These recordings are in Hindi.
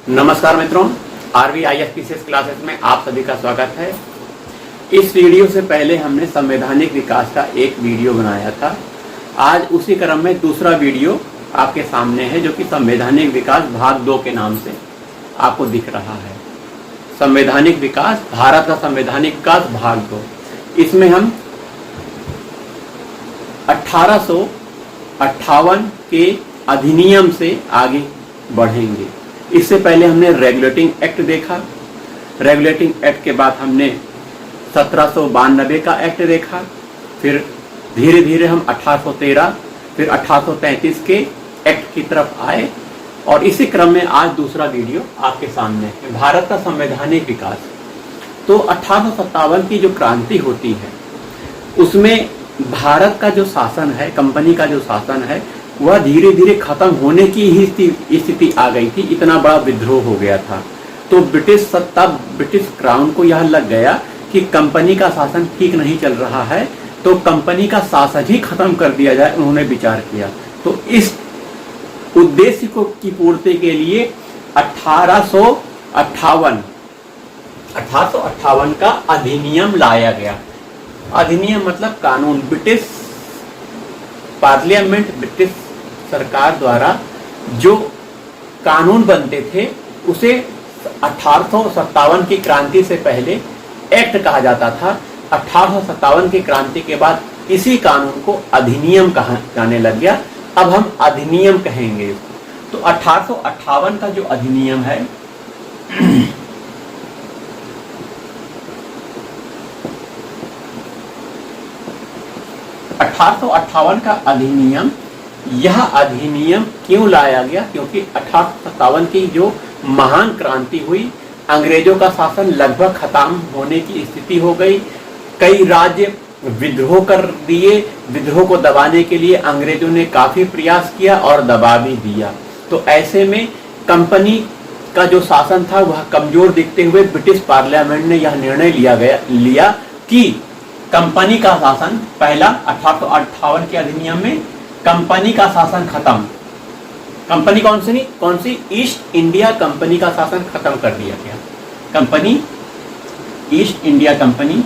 नमस्कार मित्रों, RVISPCS क्लासेस में आप सभी का स्वागत है। इस वीडियो से पहले हमने संवैधानिक विकास का एक वीडियो बनाया था। आज उसी क्रम में दूसरा वीडियो आपके सामने है, जो कि संवैधानिक विकास भाग 2 के नाम से आपको दिख रहा है। संवैधानिक विकास, भारत का संवैधानिक विकास भाग 2। इसमें हम 1858 के अधिनियम से आगे बढ़ेंगे। इससे पहले हमने रेगुलेटिंग एक्ट देखा। रेगुलेटिंग एक्ट के बाद हमने 1792 का एक्ट देखा। फिर धीरे धीरे हम 1813 फिर 1833 के एक्ट की तरफ आए और इसी क्रम में आज दूसरा वीडियो आपके सामने है, भारत का संवैधानिक विकास। तो 1857 की जो क्रांति होती है उसमें भारत का जो शासन है, कंपनी का जो शासन है, वह धीरे धीरे खत्म होने की ही स्थिति आ गई थी। इतना बड़ा विद्रोह हो गया था। तो ब्रिटिश सत्ता, ब्रिटिश क्राउन को यह लग गया कि कंपनी का शासन ठीक नहीं चल रहा है, तो कंपनी का शासन ही खत्म कर दिया जाए। उन्होंने विचार किया। तो इस उद्देश्य को की पूर्ति के लिए 1858 का अधिनियम लाया गया। अधिनियम मतलब कानून। ब्रिटिश पार्लियामेंट, ब्रिटिश सरकार द्वारा जो कानून बनते थे उसे 1857 की क्रांति से पहले एक्ट कहा जाता था। 1857 की क्रांति के बाद इसी कानून को अधिनियम कहा जाने लग गया। अब हम अधिनियम कहेंगे। तो 1858 का जो अधिनियम है का अधिनियम, यह अधिनियम क्यों लाया गया? क्योंकि 1857 की जो महान क्रांति हुई, अंग्रेजों का शासन लगभग खत्म होने की स्थिति हो गई। कई राज्य विद्रोह कर दिए। विद्रोह को दबाने के लिए अंग्रेजों ने काफी प्रयास किया और दबा भी दिया। तो ऐसे में कंपनी का जो शासन था वह कमजोर दिखते हुए ब्रिटिश पार्लियामेंट ने यह निर्णय लिया कि कंपनी का शासन, पहला 1858 के अधिनियम में कंपनी का शासन खत्म। कंपनी कौन सी? ईस्ट इंडिया कंपनी का शासन खत्म कर दिया गया। कंपनी, ईस्ट इंडिया कंपनी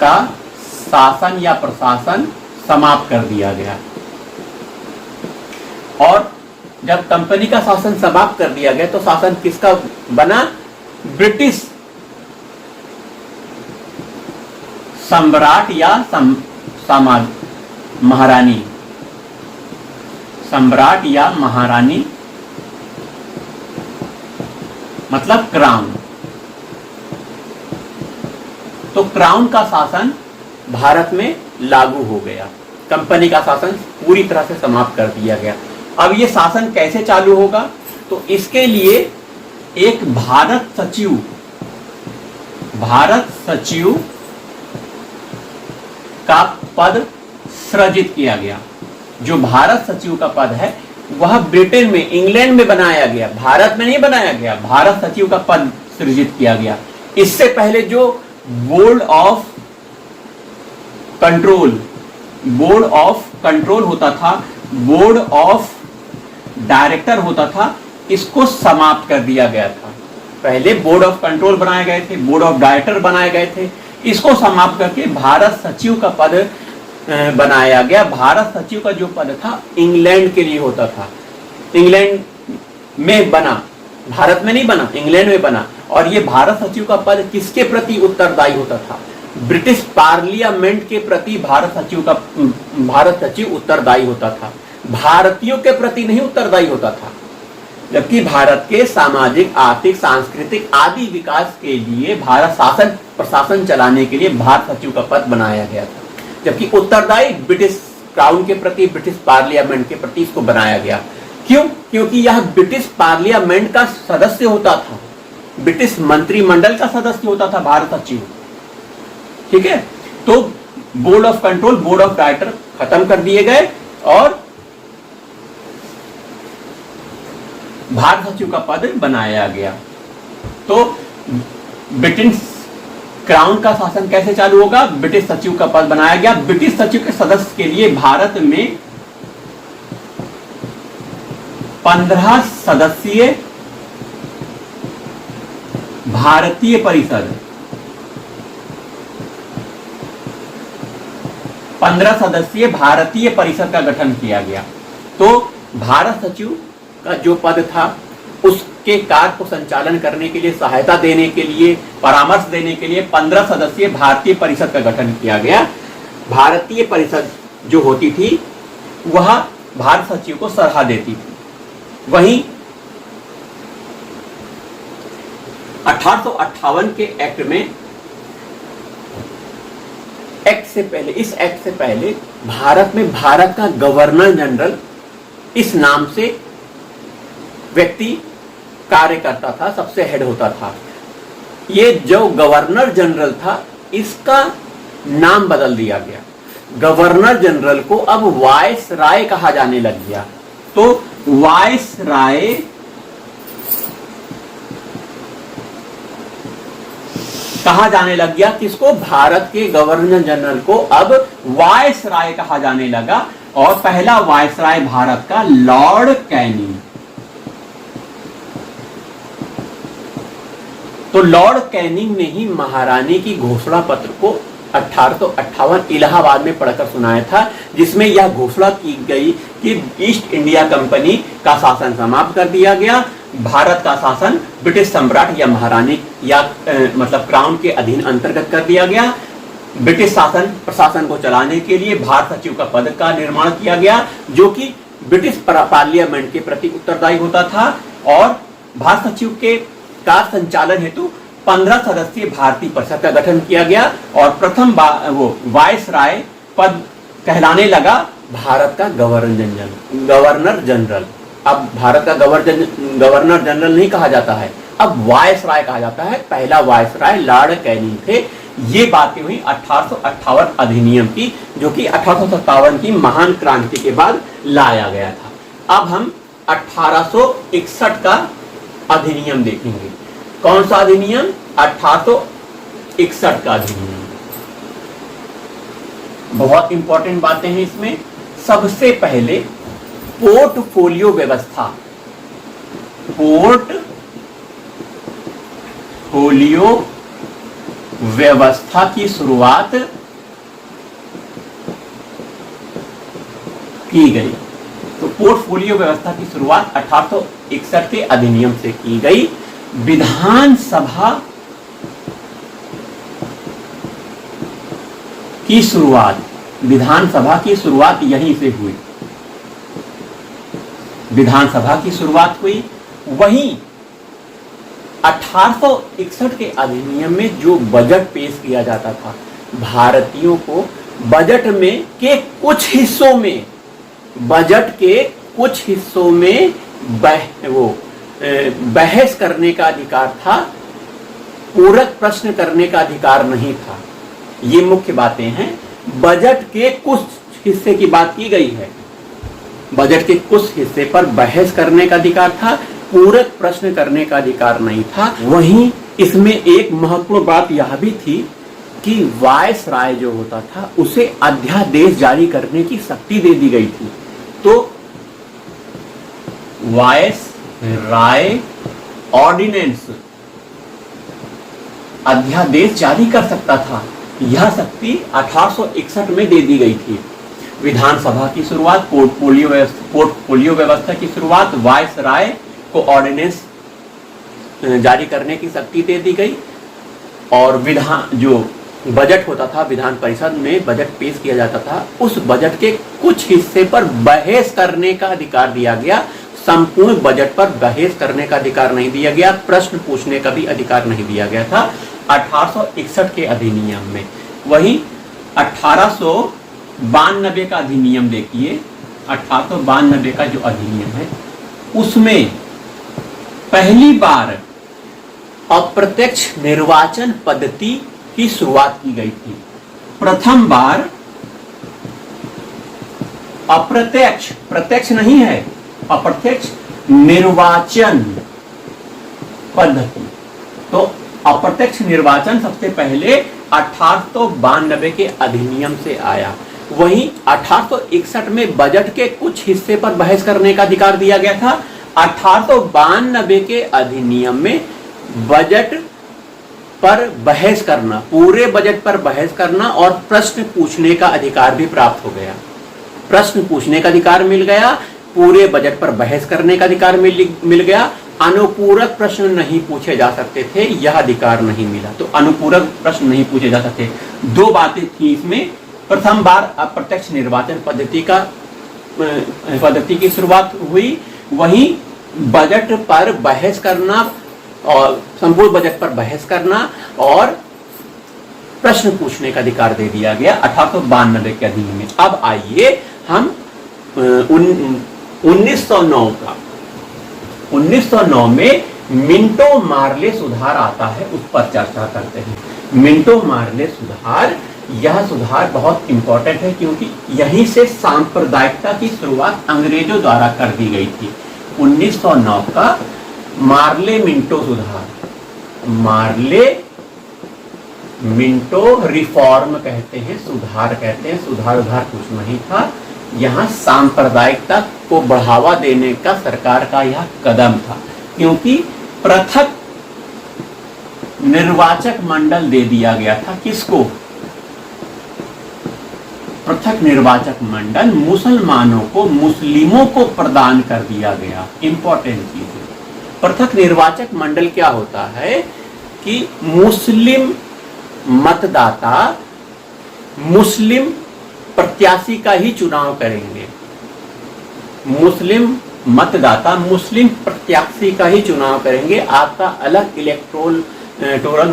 का शासन या प्रशासन समाप्त कर दिया गया। और जब कंपनी का शासन समाप्त कर दिया गया तो शासन किसका बना? ब्रिटिश सम्राट या महारानी, सम्राट या महारानी मतलब क्राउन। तो क्राउन का शासन भारत में लागू हो गया। कंपनी का शासन पूरी तरह से समाप्त कर दिया गया। अब ये शासन कैसे चालू होगा? तो इसके लिए एक भारत सचिव का पद सृजित किया गया। जो भारत सचिव का पद है वह ब्रिटेन में, इंग्लैंड में बनाया गया, भारत में नहीं बनाया गया। भारत सचिव का पद सृजित किया गया। इससे पहले जो बोर्ड ऑफ कंट्रोल होता था, बोर्ड ऑफ डायरेक्टर होता था, इसको समाप्त कर दिया गया था। पहले बोर्ड ऑफ कंट्रोल बनाए गए थे, बोर्ड ऑफ डायरेक्टर बनाए गए थे, इसको समाप्त करके भारत सचिव का पद बनाया गया। भारत सचिव का जो पद था इंग्लैंड के लिए होता था। इंग्लैंड में बना, भारत में नहीं बना, इंग्लैंड में बना। और ये भारत सचिव का पद किसके प्रति उत्तरदायी होता था? ब्रिटिश पार्लियामेंट के प्रति भारत सचिव उत्तरदायी होता था। भारतीयों के प्रति नहीं उत्तरदायी होता था। जबकि भारत के सामाजिक, आर्थिक, सांस्कृतिक आदि विकास के लिए भारत प्रशासन चलाने के लिए भारत सचिव का पद बनाया गया था। जबकि उत्तरदायी ब्रिटिश क्राउन के प्रति, ब्रिटिश पार्लियामेंट के प्रति इसको बनाया गया। क्यों? क्योंकि यह ब्रिटिश पार्लियामेंट का सदस्य होता था, ब्रिटिश मंत्रिमंडल का सदस्य होता था भारत सचिव। ठीक है। तो board of control, board of director खत्म कर दिए गए और भारत सचिव का पद बनाया गया। तो ब्रिटिश क्राउन का शासन कैसे चालू होगा? ब्रिटिश सचिव का पद बनाया गया। ब्रिटिश सचिव के सदस्य के लिए भारत में 15 सदस्यीय भारतीय परिषद 15 सदस्यीय भारतीय परिषद का गठन किया गया। तो भारत सचिव का जो पद था उसके कार्य को संचालन करने के लिए, सहायता देने के लिए, परामर्श देने के लिए 15 सदस्यीय भारतीय परिषद का गठन किया गया। भारतीय परिषद जो होती थी वह भारत सचिव को सलाह देती थी। वहीं 1858 के एक्ट में, इस एक्ट से पहले भारत में भारत का गवर्नर जनरल इस नाम से व्यक्ति कार्य करता था, सबसे हेड होता था। ये जो गवर्नर जनरल था इसका नाम बदल दिया गया। गवर्नर जनरल को अब वाइस राय कहा जाने लग गया। तो वाइस राय कहा जाने लग गया किसको? भारत के गवर्नर जनरल को अब वाइस राय कहा जाने लगा। और पहला वाइस राय भारत का लॉर्ड कैनिंग। तो लॉर्ड कैनिंग ने ही महारानी की घोषणा पत्र को 1858 इलाहाबाद में पढ़कर सुनाया था, जिसमें यह घोषणा की गई कि ईस्ट इंडिया कंपनी का शासन समाप्त कर दिया गया। भारत का शासन ब्रिटिश सम्राट या महारानी या मतलब क्राउन के अधीन अंतर्गत कर दिया गया। ब्रिटिश शासन प्रशासन को चलाने के लिए भारत सचिव का पद का निर्माण किया गया, जो कि ब्रिटिश पार्लियामेंट के प्रति उत्तरदायी होता था। और भारत सचिव के कार्य संचालन हेतु 15 सदस्यीय भारतीय परिषद का गठन किया गया। और प्रथम वो वाइस राय पद कहलाने लगा भारत का गवर्नर जनरल। अब भारत का गवर्नर जनरल नहीं कहा जाता है, अब वाइस राय कहा जाता है। पहला वाइस राय लॉर्ड कैनिंग थे। ये बातें हुई 1858 अधिनियम की, जो कि 1857 की महान क्रांति के बाद लाया गया था। अब हम 1861 का अधिनियम देखेंगे। कौन सा अधिनियम? 1861 का अधिनियम। बहुत इंपॉर्टेंट बातें हैं इसमें। सबसे पहले पोर्टफोलियो व्यवस्था, पोर्टफोलियो व्यवस्था की शुरुआत की गई। तो पोर्टफोलियो व्यवस्था की शुरुआत 1861 के अधिनियम से की गई। विधानसभा की शुरुआत यहीं से हुई। विधानसभा की शुरुआत हुई। वहीं 1861 के अधिनियम में जो बजट पेश किया जाता था, भारतीयों को बजट में के कुछ हिस्सों में बहस करने का अधिकार था, पूरक प्रश्न करने का अधिकार नहीं था। ये मुख्य बातें हैं। बजट के कुछ हिस्से की बात की गई है। बजट के कुछ हिस्से पर बहस करने का अधिकार था, पूरक प्रश्न करने का अधिकार नहीं था। वहीं इसमें एक महत्वपूर्ण बात यह भी थी कि वाइस राय जो होता था उसे अध्यादेश जारी करने की शक्ति दे दी गई थी। तो वाइस राय ऑर्डिनेंस अध्यादेश जारी कर सकता था। यह शक्ति 1861 में दे दी गई थी। विधानसभा की शुरुआत, पोर्टफोलियो व्यवस्था की शुरुआत, वाइस राय को ऑर्डिनेंस जारी करने की शक्ति दे दी गई। और जो बजट होता था, विधान परिषद में बजट पेश किया जाता था, उस बजट के कुछ हिस्से पर बहस करने का अधिकार दिया गया। संपूर्ण बजट पर बहस करने का अधिकार नहीं दिया गया, प्रश्न पूछने का भी अधिकार नहीं दिया गया था 1861 के अधिनियम में। वहीं 1892 का अधिनियम देखिए। 1892 का जो अधिनियम है उसमें पहली बार अप्रत्यक्ष निर्वाचन पद्धति की शुरुआत की गई थी। प्रथम बार प्रत्यक्ष नहीं है, अप्रत्यक्ष निर्वाचन पद्धति। तो अप्रत्यक्ष निर्वाचन सबसे पहले 1892 के अधिनियम से आया। वहीं 1861 में बजट के कुछ हिस्से पर बहस करने का अधिकार दिया गया था। 1892 के अधिनियम में बजट पर बहस करना, पूरे बजट पर बहस करना और प्रश्न पूछने का अधिकार भी प्राप्त हो गया। प्रश्न पूछने का अधिकार मिल गया, पूरे बजट पर बहस करने का अधिकार मिल गया। अनुपूरक प्रश्न नहीं पूछे जा सकते थे, यह अधिकार नहीं मिला। तो अनुपूरक प्रश्न नहीं पूछे जा सकते। दो बातें थी इसमें। प्रथम बार अप्रत्यक्ष निर्वाचन पद्धति की शुरुआत हुई, वहीं बजट पर बहस करना और संपूर्ण बजट पर बहस करना और प्रश्न पूछने का अधिकार दे दिया गया 1892 के अधिनियम में। अब आइए हम 1909 में मिंटो मार्ले सुधार आता है, उस पर चर्चा करते हैं। मिंटो मार्ले सुधार, यह सुधार बहुत इंपॉर्टेंट है क्योंकि यहीं से सांप्रदायिकता की शुरुआत अंग्रेजों द्वारा कर दी गई थी। 1909 का मार्ले मिंटो सुधार, मार्ले मिंटो रिफॉर्म कहते हैं, सुधार कहते हैं। सुधार उधार कुछ नहीं था, यहाँ सांप्रदायिकता को बढ़ावा देने का सरकार का यह कदम था, क्योंकि पृथक निर्वाचक मंडल दे दिया गया था। किसको? पृथक निर्वाचक मंडल मुसलमानों को, मुस्लिमों को प्रदान कर दिया गया। इंपॉर्टेंट चीज है। पृथक निर्वाचक मंडल क्या होता है कि मुस्लिम मतदाता मुस्लिम प्रत्याशी का ही चुनाव करेंगे। मुस्लिम मतदाता मुस्लिम प्रत्याशी का ही चुनाव करेंगे। आपका अलग इलेक्टोरल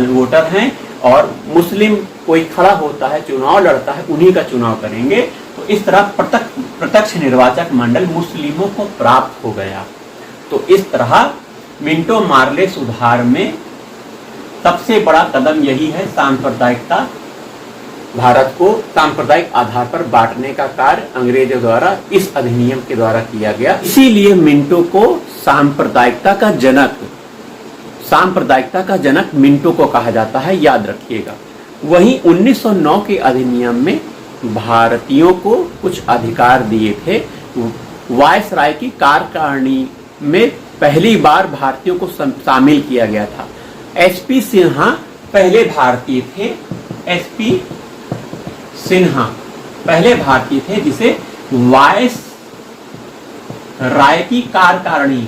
वोटर हैं और मुस्लिम कोई खड़ा होता है, चुनाव लड़ता है, उन्हीं का चुनाव करेंगे। तो इस तरह प्रत्यक्ष निर्वाचक मंडल मुस्लिमों को प्राप्त हो गया। तो इस तरह मिंटो मार्ले सुधार में सबसे बड़ा कदम यही है, सांप्रदायिकता, भारत को सांप्रदायिक आधार पर बांटने का कार्य अंग्रेजों द्वारा इस अधिनियम के द्वारा किया गया। इसीलिए मिंटो को सांप्रदायिकता का जनक मिंटो को कहा जाता है, याद रखिएगा। वहीं 1909 के अधिनियम में भारतीयों को कुछ अधिकार दिए थे। वायसराय की कार्यकारिणी में पहली बार भारतीयों को शामिल किया गया था। एसपी सिन्हा पहले भारतीय थे। एसपी सिन्हा पहले भारतीय थे जिसे वायस राय की कार्यकारिणी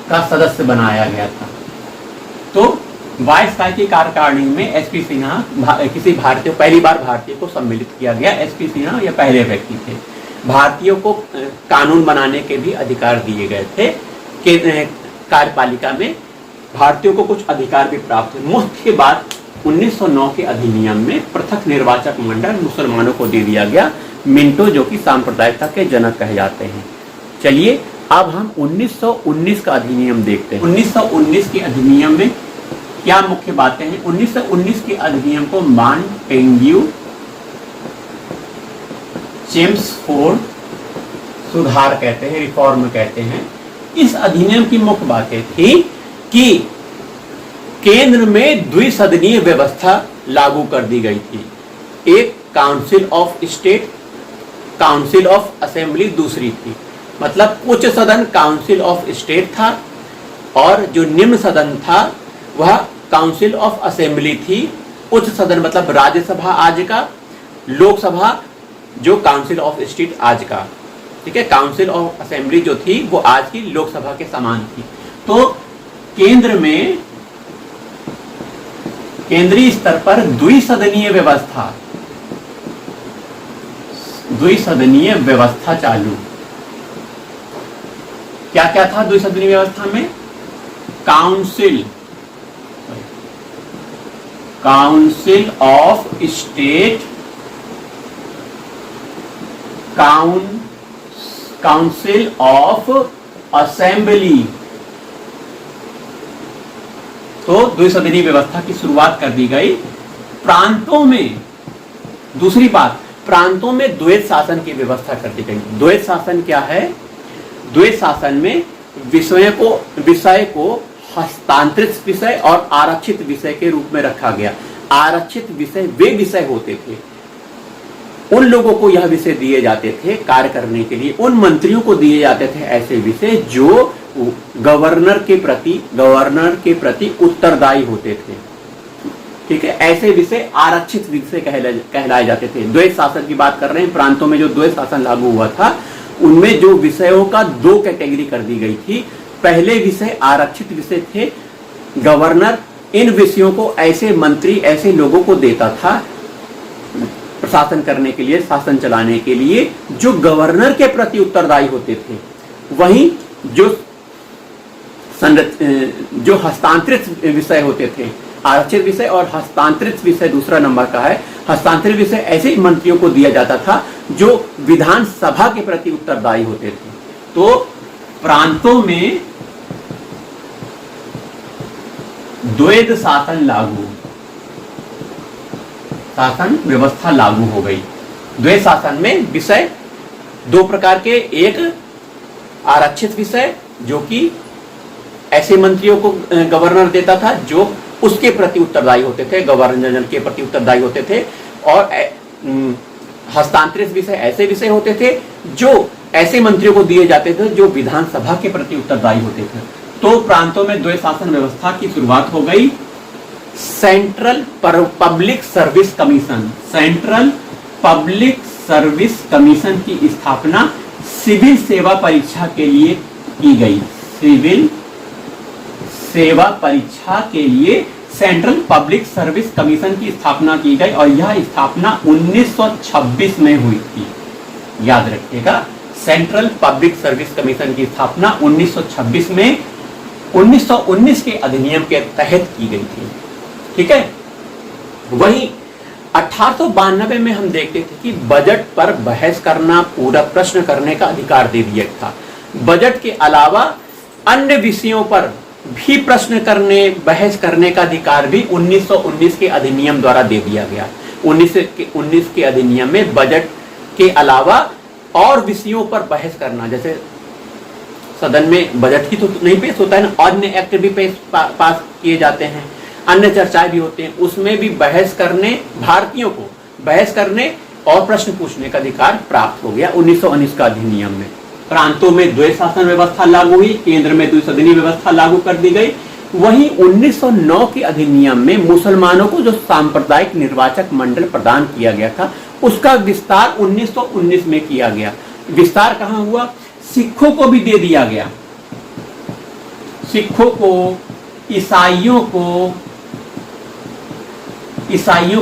का सदस्य बनाया गया था। तो वायस राय की कार्यकारिणी में एसपी सिन्हा किसी भारतीय, पहली बार भारतीय को सम्मिलित किया गया। एसपी सिन्हा ये पहले व्यक्ति थे। भारतीयों को कानून बनाने के भी अधिकार दिए गए थे। कार्यपालिका में भारतीयों को कुछ अधिकार भी प्राप्त हुए। मुख्य बात 1909 के अधिनियम में पृथक निर्वाचक मंडल मुसलमानों को दे दिया गया। मिंटो जो कि सांप्रदायिकता के जनक कहे जाते हैं। चलिए अब हम 1919 का अधिनियम देखते हैं। 1919 के अधिनियम में क्या मुख्य बातें हैं? 1919 के अधिनियम को मॉन्टेग्यू चेम्सफोर्ड सुधार कहते हैं, रिफॉर्म कहते हैं। इस अधिनियम की मुख्य बातें थी कि केंद्र में द्विसदनीय व्यवस्था लागू कर दी गई थी। एक council of state, council of assembly दूसरी थी। मतलब उच्च सदन काउंसिल ऑफ स्टेट था और जो निम्न सदन था वह काउंसिल ऑफ असेंबली थी। उच्च सदन मतलब राज्यसभा आज का, लोकसभा जो काउंसिल ऑफ स्टेट आज का, ठीक है। काउंसिल ऑफ असेंबली जो थी वो आज की लोकसभा के समान थी। तो केंद्र में केंद्रीय स्तर पर द्विसदनीय व्यवस्था चालू। क्या क्या था द्विसदनीय व्यवस्था में? Council of state, council of assembly. तो द्विसदनीय व्यवस्था की शुरुआत कर दी गई। प्रांतों में, दूसरी बात, प्रांतों में द्वैत शासन की व्यवस्था कर दी गई। द्वैत शासन क्या है? द्वैत शासन में विषय को हस्तांतरित विषय और आरक्षित विषय के रूप में रखा गया। आरक्षित विषय वे विषय होते थे, उन लोगों को यह विषय दिए जाते थे कार्य करने के लिए। उन मंत्रियों को दिए जाते थे ऐसे विषय जो गवर्नर के प्रति उत्तरदायी होते थे। ठीक है, ऐसे विषय आरक्षित विषय कहलाए जाते थे। द्वैत शासन की बात कर रहे हैं, प्रांतों में जो द्वैत शासन लागू हुआ था उनमें जो विषयों का 2 कैटेगरी कर दी गई थी। पहले विषय आरक्षित विषय थे, गवर्नर इन विषयों को ऐसे मंत्री, ऐसे लोगों को देता था प्रशासन करने के लिए, शासन चलाने के लिए, जो गवर्नर के प्रति उत्तरदायी होते थे। वहीं जो हस्तांतरित विषय होते थे, आरक्षित विषय और हस्तांतरित विषय दूसरा नंबर का है। हस्तांतरित विषय ऐसे मंत्रियों को दिया जाता था जो विधानसभा के प्रति उत्तरदायी होते थे। तो प्रांतों में द्वैध शासन व्यवस्था लागू हो गई। द्वैध शासन में विषय 2 प्रकार के, एक आरक्षित विषय जो कि ऐसे मंत्रियों को गवर्नर देता था जो उसके प्रति उत्तरदायी होते थे, गवर्नर जनरल के प्रति उत्तरदायी होते थे, और हस्तांतरित विषय ऐसे विषय होते थे जो ऐसे मंत्रियों को दिए जाते थे जो विधानसभा के प्रति उत्तरदायी होते थे। तो प्रांतों में द्वैध शासन व्यवस्था की शुरुआत हो गई। सेंट्रल पब्लिक सर्विस कमीशन की स्थापना सिविल सेवा परीक्षा के लिए की गई। सिविल सेवा परीक्षा के लिए सेंट्रल पब्लिक सर्विस कमीशन की स्थापना की गई और यह स्थापना 1926 में हुई थी। याद रखिएगा, सेंट्रल पब्लिक सर्विस कमीशन की स्थापना 1926 में 1919 के अधिनियम के तहत की गई थी। ठीक है, वहीं 1892 में हम देखते थे कि बजट पर बहस करना, पूरा प्रश्न करने का अधिकार दे दिया था। बजट के अलावा अन्य विषयों पर भी प्रश्न करने, बहस करने का अधिकार भी 1919 के अधिनियम द्वारा दे दिया गया। 19 के अधिनियम में बजट के अलावा और विषयों पर बहस करना, जैसे सदन में बजट ही तो नहीं पेश होता है ना, अन्य एक्ट भी पास किए जाते हैं, अन्य चर्चाएं भी होते हैं, उसमें भी बहस करने, भारतीयों को बहस करने और प्रश्न पूछने का अधिकार प्राप्त हो गया 1919 का अधिनियम में। प्रांतों में द्वैध शासन व्यवस्था लागू हुई, केंद्र में द्विसदनीय व्यवस्था लागू कर दी गई। वहीं 1909 के अधिनियम में मुसलमानों को जो सांप्रदायिक निर्वाचक मंडल प्रदान किया गया था उसका विस्तार 1919 में किया गया। विस्तार कहां हुआ? सिखों को भी दे दिया गया। सिखों को, ईसाइयों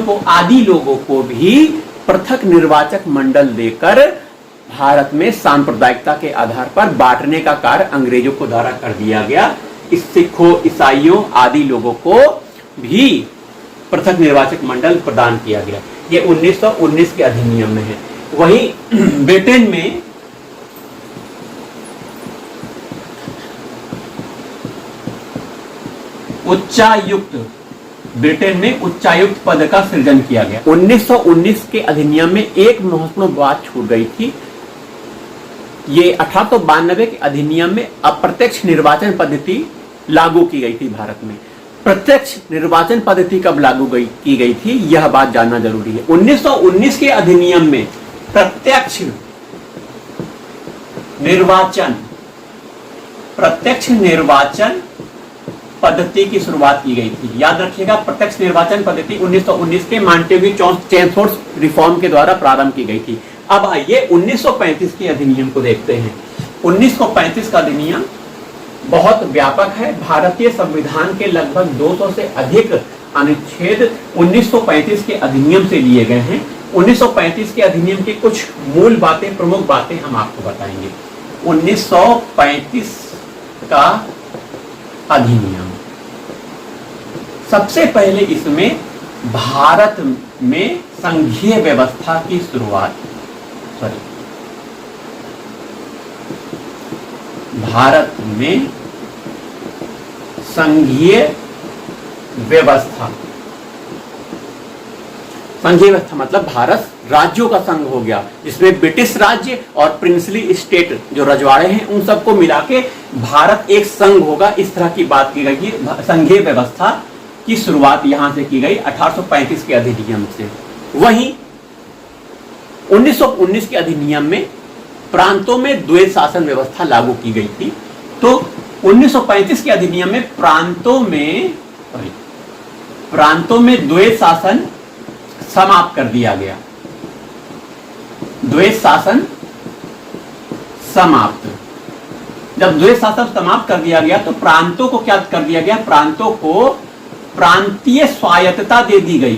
को, आदि लोगों को भी पृथक निर्वाचक मंडल देकर भारत में सांप्रदायिकता के आधार पर बांटने का कार्य अंग्रेजों को द्वारा कर दिया गया। इस सिखों, ईसाइयों आदि लोगों को भी पृथक निर्वाचक मंडल प्रदान किया गया। ये 1919 के अधिनियम में है। वहीं ब्रिटेन में उच्चायुक्त पद का सृजन किया गया। 1919 के अधिनियम में एक महत्वपूर्ण बात छूट गई थी। ये 1892 के अधिनियम में अप्रत्यक्ष निर्वाचन पद्धति लागू की गई थी भारत में। प्रत्यक्ष निर्वाचन पद्धति कब लागू की गई थी, यह बात जानना जरूरी है। 1919 के अधिनियम में प्रत्यक्ष निर्वाचन पद्धति की शुरुआत की गई थी। याद रखिएगा, प्रत्यक्ष निर्वाचन पद्धति 1919 के मॉन्टेग्यू चैमफोर्ड रिफॉर्म के द्वारा प्रारंभ की गई थी। अब आइए 1935 के अधिनियम को देखते हैं। 1935 का अधिनियम बहुत व्यापक है। भारतीय संविधान के लगभग 200 से अधिक अनुच्छेद 1935 के अधिनियम से लिए गए हैं। 1935 के अधिनियम की कुछ मूल बातें, प्रमुख बातें हम आपको बताएंगे। 1935 का अधिनियम, सबसे पहले इसमें भारत में संघीय व्यवस्था की शुरुआत, भारत में संघीय व्यवस्था मतलब भारत राज्यों का संघ हो गया, जिसमें ब्रिटिश राज्य और प्रिंसली स्टेट जो रजवाड़े हैं उन सबको मिला के भारत एक संघ होगा। इस तरह की बात की गई। संघीय व्यवस्था की शुरुआत यहां से की गई 1835 के अधिनियम से। वहीं 1919 के अधिनियम में प्रांतों में द्वैध शासन व्यवस्था लागू की गई थी। तो 1935 के अधिनियम में प्रांतों में द्वैध शासन समाप्त कर दिया गया। द्वैध शासन समाप्त। जब द्वैध शासन समाप्त कर दिया गया तो प्रांतों को क्या कर दिया गया? प्रांतों को प्रांतीय स्वायत्तता दे दी गई।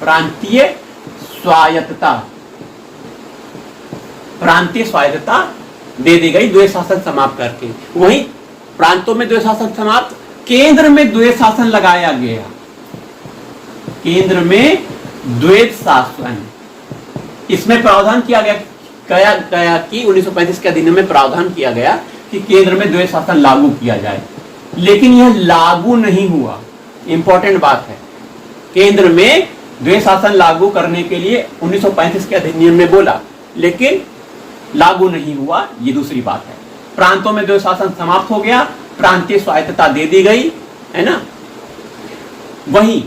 प्रांतीय स्वायत्तता दे दी गई द्वैध शासन समाप्त करके। वहीं प्रांतों में द्वैध शासन समाप्त, केंद्र में द्वैध शासन लगाया गया। केंद्र में द्वैध शासन, इसमें प्रावधान किया गया कि 1935 के अधिनियम में प्रावधान किया गया कि केंद्र में द्वैध शासन लागू किया जाए, लेकिन यह लागू नहीं हुआ। इंपॉर्टेंट बात है, केंद्र में द्वैध शासन लागू करने के लिए 1935 के अधिनियम में बोला, लेकिन लागू नहीं हुआ, ये दूसरी बात है। प्रांतों में द्वैध शासन समाप्त हो गया, प्रांतीय स्वायत्तता दे दी गई, है ना। वहीं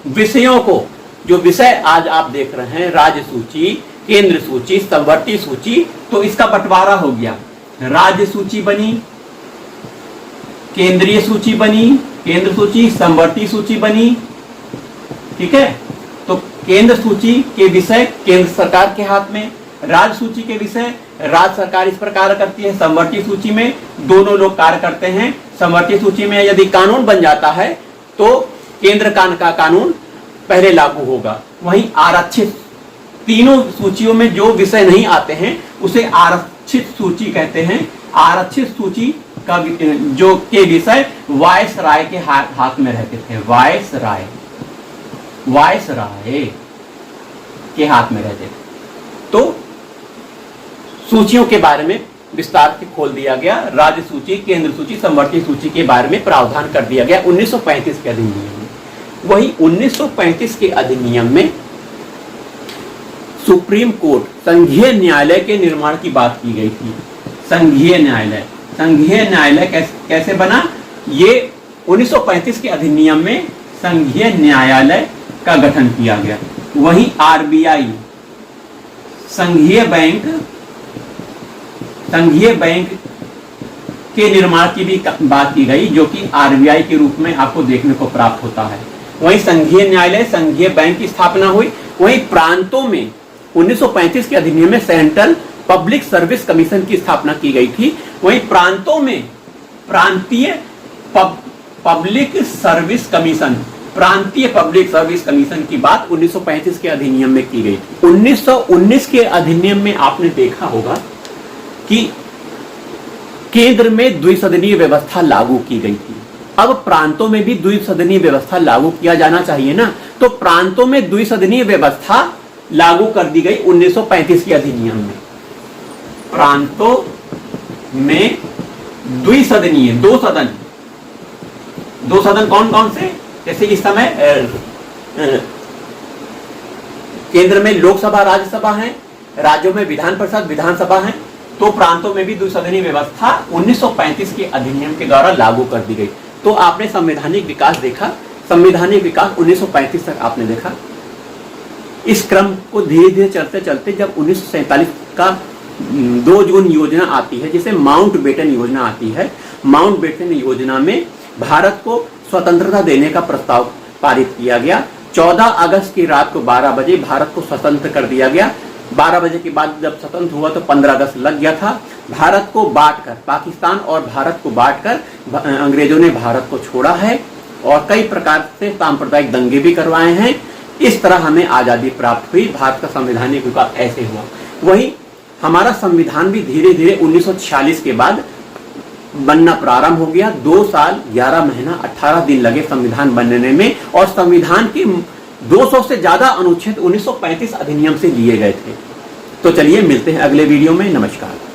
विषयों को, जो विषय आज आप देख रहे हैं, राज्य सूची, केंद्र सूची, समवर्ती सूची, तो इसका बंटवारा हो गया। राज्य सूची बनी, केंद्रीय सूची बनी, केंद्र सूची, समवर्ती सूची बनी, ठीक है। तो केंद्र सूची के विषय केंद्र सरकार के हाथ में, राज्य सूची के विषय राज्य सरकार इस पर कार्य करती है, समवर्ती सूची में दोनों लोग कार्य करते हैं। समवर्ती सूची में यदि कानून बन जाता है तो केंद्र का कानून पहले लागू होगा। वहीं आरक्षित, तीनों सूचियों में जो विषय नहीं आते हैं उसे आरक्षित सूची कहते हैं। आरक्षित सूची का जो के विषय वायसराय के हाथ में रहते थे। वायसराय के हाथ में रहते थे। तो सूचियों के बारे में विस्तार से खोल दिया गया। राज्य सूची, केंद्र सूची, समवर्ती सूची के बारे में प्रावधान कर दिया गया 1935 के अधिनियम में। वही 1935 के अधिनियम में सुप्रीम कोर्ट, संघीय न्यायालय के निर्माण की बात की गई थी। संघीय न्यायालय कैसे बना? ये 1935 के अधिनियम में संघीय न्यायालय का गठन किया गया। वहीं आरबीआई, संघीय बैंक के निर्माण की भी बात की गई, जो कि आरबीआई के रूप में आपको देखने को प्राप्त होता है। वहीं संघीय न्यायालय, संघीय बैंक की स्थापना हुई। वहीं प्रांतों में 1935 के अधिनियम में सेंट्रल पब्लिक सर्विस कमीशन की स्थापना की गई थी। वहीं प्रांतों में प्रांतीय पब्लिक सर्विस कमीशन की बात 1935 के अधिनियम में की गई थी। 1919 के अधिनियम में आपने देखा होगा कि केंद्र में द्विसदनीय व्यवस्था लागू की गई थी। अब प्रांतों में भी द्विसदनीय व्यवस्था लागू किया जाना चाहिए ना, तो प्रांतों में द्विसदनीय व्यवस्था लागू कर दी गई 1935 के अधिनियम में। प्रांतों में द्विसदनीय, दो सदन कौन कौन से? जैसे इस समय केंद्र में लोकसभा, राज्यसभा है, राज्यों में विधान परिषद, विधानसभा है, तो प्रांतों में भी द्विसदनीय व्यवस्था 1935 के अधिनियम के द्वारा लागू कर दी गई। तो आपने संवैधानिक विकास देखा, संवैधानिक विकास 1935 तक आपने देखा। इस क्रम को धीरे धीरे चलते चलते जब 1947 का 2 जून योजना आती है, जिसे माउंटबेटन योजना आती है, माउंटबेटन योजना में भारत को स्वतंत्रता देने का प्रस्ताव पारित किया गया। 14 अगस्त की रात को 12 बजे भारत को स्वतंत्र कर दिया गया। 12 बजे के बाद जब स्वतंत्र हुआ तो 15 अगस्त लग गया था। भारत को बांटकर, पाकिस्तान और भारत को बांटकर अंग्रेजों ने भारत को छोड़ा है और कई प्रकार से सांप्रदायिक दंगे भी करवाए हैं। इस तरह हमें आज़ादी प्राप्त हुई। भारत का संवैधानिक विकास ऐसे हुआ। वहीं हमारा संविधान भी धीरे धीरे 1946 के बाद बनना प्रारंभ हो गया। 2 साल 11 महीना 18 दिन लगे संविधान बनने में, और संविधान की 200 से ज्यादा अनुच्छेद 1935 अधिनियम से लिए गए थे। तो चलिए मिलते हैं अगले वीडियो में। नमस्कार।